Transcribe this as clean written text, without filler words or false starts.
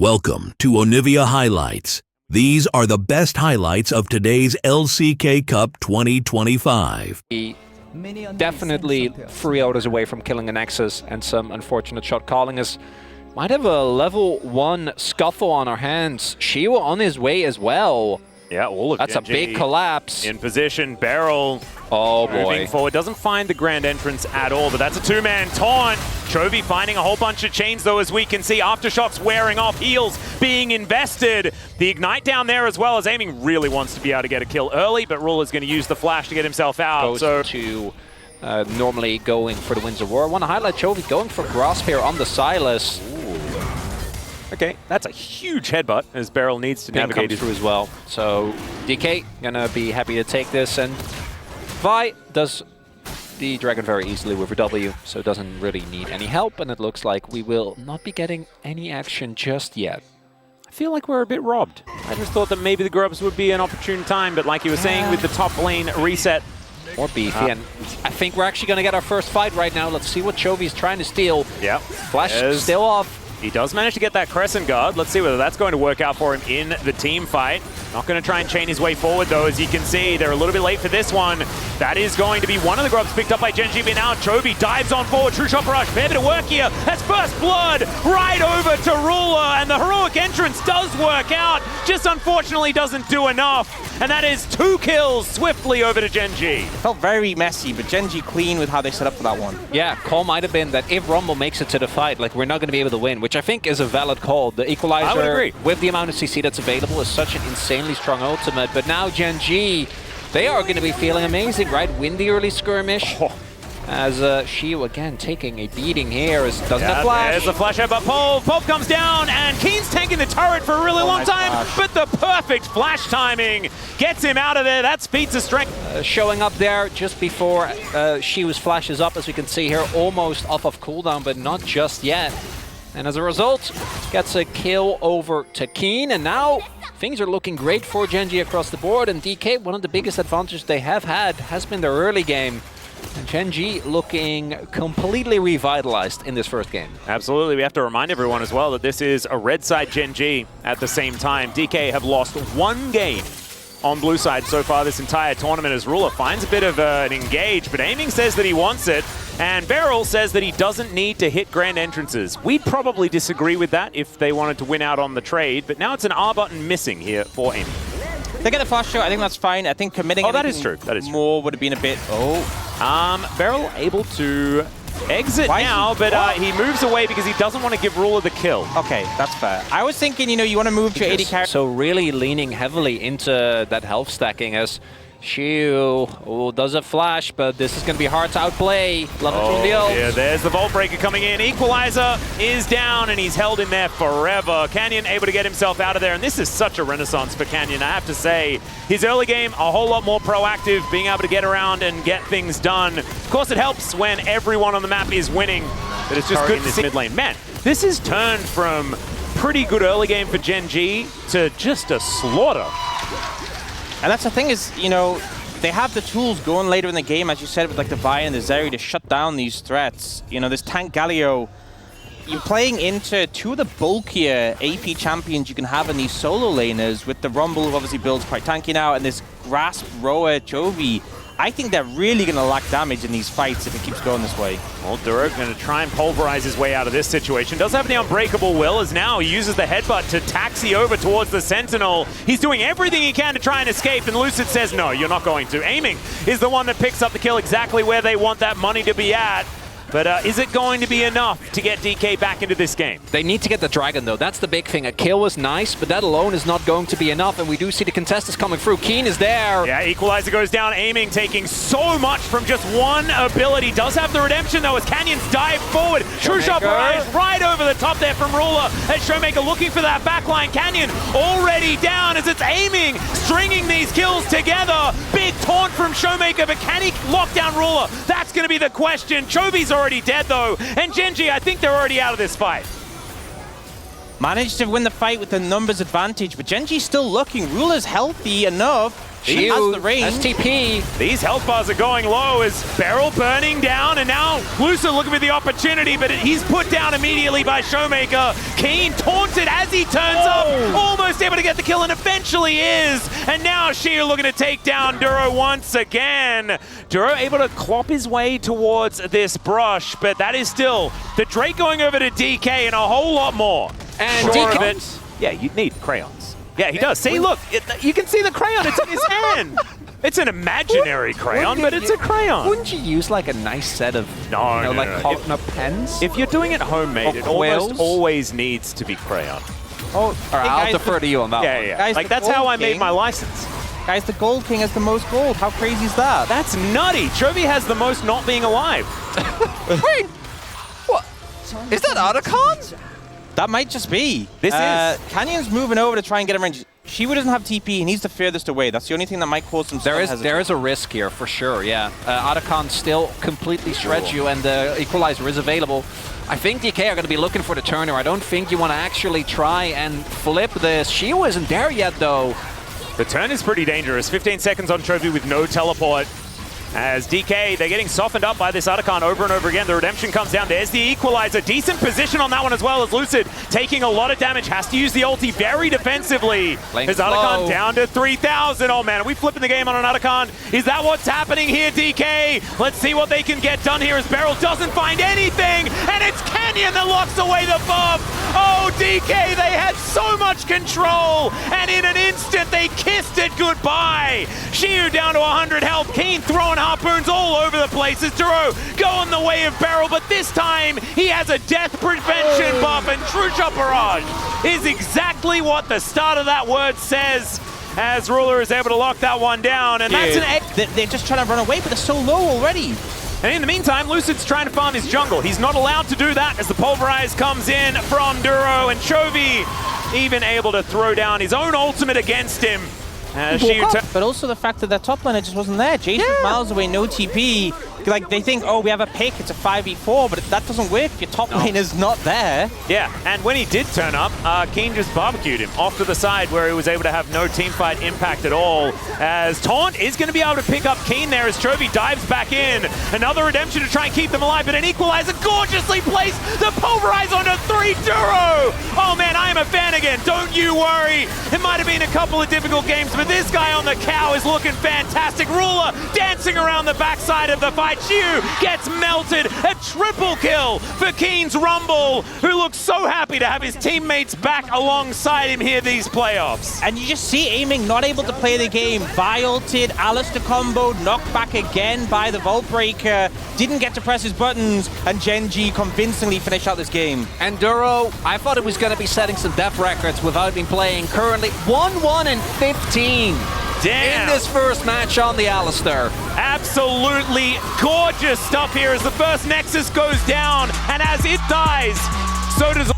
Welcome to Onivia Highlights. These are the best highlights of today's LCK Cup 2025. Definitely 3 orders away from killing a nexus, and some unfortunate shot calling us. Might have a level 1 scuffle on our hands. Shiwa on his way as well. Yeah, all of That's a big collapse. In position, Beryl. Oh boy. Moving forward, doesn't find the grand entrance at all, but that's a two-man taunt. Chovy finding a whole bunch of chains though, as we can see. Aftershocks wearing off, heals being invested. The ignite down there as well, as Aiming really wants to be able to get a kill early, but Ruler's going to use the flash to get himself out. Goes to normally going for the Winds of War. I want to highlight Chovy going for grasp here on the Silas. Okay, that's a huge headbutt as Beryl needs to Ping navigate comes through as well. So DK gonna be happy to take this, and Vi does the dragon very easily with her W, so doesn't really need any help, and it looks like we will not be getting any action just yet. I feel like we're a bit robbed. I just thought that maybe the Grubs would be an opportune time, but like you were saying, with the top lane reset, More beefy, and I think we're actually gonna get our first fight right now. Let's see what Chovy's trying to steal. Yeah, Flash still off. He does manage to get that Crescent Guard. Let's see whether that's going to work out for him in the team fight. Not going to try and chain his way forward, though. As you can see, they're a little bit late for this one. That is going to be one of the Grubs picked up by Gen.G. But now Chovy dives on forward. True Shot Barrage, fair bit of work here. That's first blood right over to Ruler. And the heroic entrance does work out. Just unfortunately doesn't do enough. And that is 2 kills swiftly over to Gen.G. Felt very messy, but Gen.G clean with how they set up for that one. Yeah, call might have been that if Rumble makes it to the fight, like, we're not going to be able to win, which I think is a valid call. The Equalizer, I would agree, with the amount of CC that's available, is such an insanely strong ultimate. But now Gen.G, they are going to be feeling amazing, right? Win the early skirmish. As Shiwa again taking a beating here, as doesn't have flash. There's the flash out, but Pope comes down, and Keen's tanking the turret for a really long time, but the perfect flash timing gets him out of there. That's pizza strength. Showing up there just before Shiwa's flashes up, as we can see here, almost off of cooldown, but not just yet. And as a result, gets a kill over to Keen, and now things are looking great for Gen.G across the board, and DK, one of the biggest advantages they have had has been their early game. And Gen.G looking completely revitalized in this first game. Absolutely. We have to remind everyone as well that this is a red side Gen.G at the same time. DK have lost 1 game on blue side so far this entire tournament, as Ruler finds a bit of an engage, but Aiming says that he wants it, and Beryl says that he doesn't need to hit grand entrances. We'd probably disagree with that if they wanted to win out on the trade, but now it's an R button missing here for Aiming. They get the flash shot, I think that's fine. I think committing that is true. That is true. More would have been a bit... Beryl able to exit now, but he moves away because he doesn't want to give Ruler the kill. Okay, that's fair. I was thinking, you want to move to 80 characters. So really leaning heavily into that health stacking, as Shiu does a flash, but this is going to be hard to outplay. Love it from the ult. Yeah, there's the Vault Breaker coming in. Equalizer is down, and he's held in there forever. Canyon able to get himself out of there, and this is such a renaissance for Canyon, I have to say. His early game, a whole lot more proactive, being able to get around and get things done. Of course, it helps when everyone on the map is winning, but it's just good in this mid lane. Man, this has turned from pretty good early game for Gen.G to just a slaughter. And that's the thing is, they have the tools going later in the game, as you said, with like the Vi and the Zeri to shut down these threats. This tank Galio, you're playing into 2 of the bulkier AP champions you can have in these solo laners, with the Rumble, who obviously builds quite tanky now, and this Grasp, Roa, Chovy. I think they're really going to lack damage in these fights if it keeps going this way. Well, Durok going to try and pulverize his way out of this situation. Does have the Unbreakable Will, as now he uses the headbutt to taxi over towards the Sentinel. He's doing everything he can to try and escape, and Lucid says, no, you're not going to. Aiming is the one that picks up the kill exactly where they want that money to be at. But is it going to be enough to get DK back into this game? They need to get the dragon, though. That's the big thing. A kill was nice, but that alone is not going to be enough, and we do see the contestants coming through. Keen is there. Yeah, Equalizer goes down. Aiming taking so much from just one ability. Does have the redemption, though, as Canyons dive forward. True Shot Barrage right over the top there from Ruler, as Showmaker looking for that backline. Canyon already down as it's Aiming, stringing these kills together. Big taunt from Showmaker, but can he lock down Ruler? That's going to be the question. Chovy's already dead, though, and Gen.G, I think they're already out of this fight. Managed to win the fight with the numbers advantage, but Gen.G still looking. Ruler's healthy enough. He has the range. STP. These health bars are going low as Beryl burning down, and now Lucid looking for the opportunity, but he's put down immediately by Showmaker. Keen taunted as he turns up, almost able to get the kill, and eventually is. And now Shia looking to take down Duro once again. Duro able to clop his way towards this brush, but that is still the Drake going over to DK and a whole lot more. And Sure DK of it. Yeah, you'd need crayons. Yeah, he does. See, look, you can see the crayon. It's in his hand. It's an imaginary crayon, but it's a crayon. Wouldn't you use like a nice set of pens? If you're doing it homemade, it almost always needs to be crayon. All right, I'll defer to you on that one. Yeah. Guys, like, that's how I made my license. Guys, the Gold King has the most gold. How crazy is that? That's nutty. Chovy has the most not being alive. Wait, what? Is that Otacon? That might just be. This is. Canyon's moving over to try and get him range. Shiwu doesn't have TP. He needs the furthest away. That's the only thing that might cause some There is a risk here for sure, yeah. Otacon still completely shreds you, and the Equalizer is available. I think DK are going to be looking for the turner. I don't think you want to actually try and flip this. Shiwu isn't there yet, though. The turn is pretty dangerous. 15 seconds on Chovy with no teleport. As DK, they're getting softened up by this Otacon over and over again. The redemption comes down. There's the Equalizer. Decent position on that one as well, as Lucid taking a lot of damage. Has to use the ulti very defensively. His Otacon down to 3,000. Oh man, are we flipping the game on an Otacon? Is that what's happening here, DK? Let's see what they can get done here as Beryl doesn't find anything. And it's Canyon that locks away the buff. Oh, DK, they had so much control. And in an instant, they kissed it goodbye. Shiu down to 100 health. Keen throwing harpoons all over the place as Duro going the way of Beryl, but this time he has a death prevention buff, and True Shot Barrage is exactly what the start of that word says, as Ruler is able to lock that one down, and that's an They're just trying to run away, but they're so low already. And in the meantime, Lucid's trying to farm his jungle. He's not allowed to do that as the Pulverize comes in from Duro, and Chovy even able to throw down his own ultimate against him. But also the fact that their top laner just wasn't there. Jason's miles away, no TP. Like, they think, oh, we have a pick, it's a 5v4, but that doesn't work if your top laner's not there. Yeah, and when he did turn up, Keen just barbecued him off to the side where he was able to have no teamfight impact at all. As Taunt is going to be able to pick up Keen there as Chovy dives back in. Another redemption to try and keep them alive, but an Equalizer gorgeously placed. The Pulverize onto 3 Duro. Oh man, I am a fan again, don't you worry. It might have been a couple of difficult games, but this guy on the cow is looking fantastic. Ruler dancing around the backside of the fight. Shiu gets melted. A triple kill for Keen's Rumble, who looks so happy to have his teammates back alongside him here these playoffs. And you just see Aiming not able to play the game. Violted, Alistair combo, knocked back again by the Vault Breaker. Didn't get to press his buttons, and Gen.G convincingly finished out this game. And Duro, I thought it was going to be setting some death records without been playing. Currently 1-1 and 15. Damn. In this first match on the Alistair. Absolutely gorgeous stuff here as the first Nexus goes down, and as it dies, so does